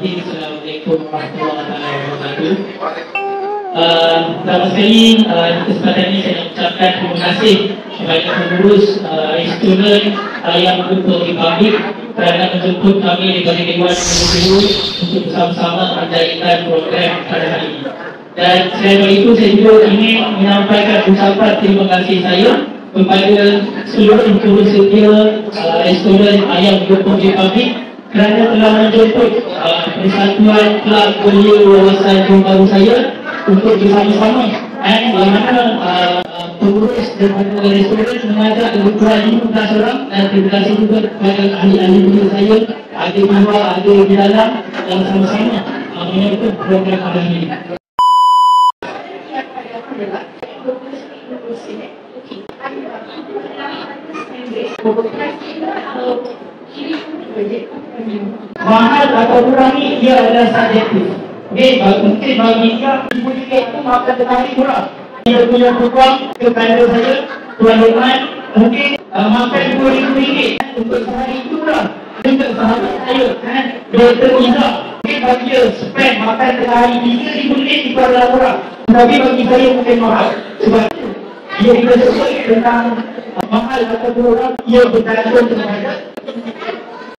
Assalamualaikum warahmatullahi wabarakatuh. Pertama sekali, kesempatan ini saya nak ucapkan terima kasih kepada pengurus student yang berkumpul di publik kerana menjemput kami daripada Dewan Pengurusi untuk bersama-sama menjalankan program pada hari ini. Dan selain itu, saya juga ingin menyampaikan ucapan terima kasih saya kepada seluruh pengurus setia student yang berkumpul di publik kerana telah menjemput Persatuan Kelab Belia Wawasan Johor saya untuk bersama-sama dan bagaimana pengurus daripada restoran mengajak lebih kurang 15 orang, dan terima kasih juga kepada ahli-ahli belia saya, ada di luar, ada di dalam, yang sama-sama menyokong program pada hari ini. Mahal atau murah ni dia adalah subjektif. Okey, mungkin bagi dia RM10 itu makan tengah murah. Dia punya peluang kepada saya, Tuan Luqman, mungkin makan RM20 untuk sehari itu murah. Untuk sahabat saya, dia terisak. Mungkin bagi dia spend makan tengah hari RM3,000 itu adalah murah. Tapi bagi saya mungkin mahal. Sebab dia sebut tentang mahal atau murah, ia bergantung kepada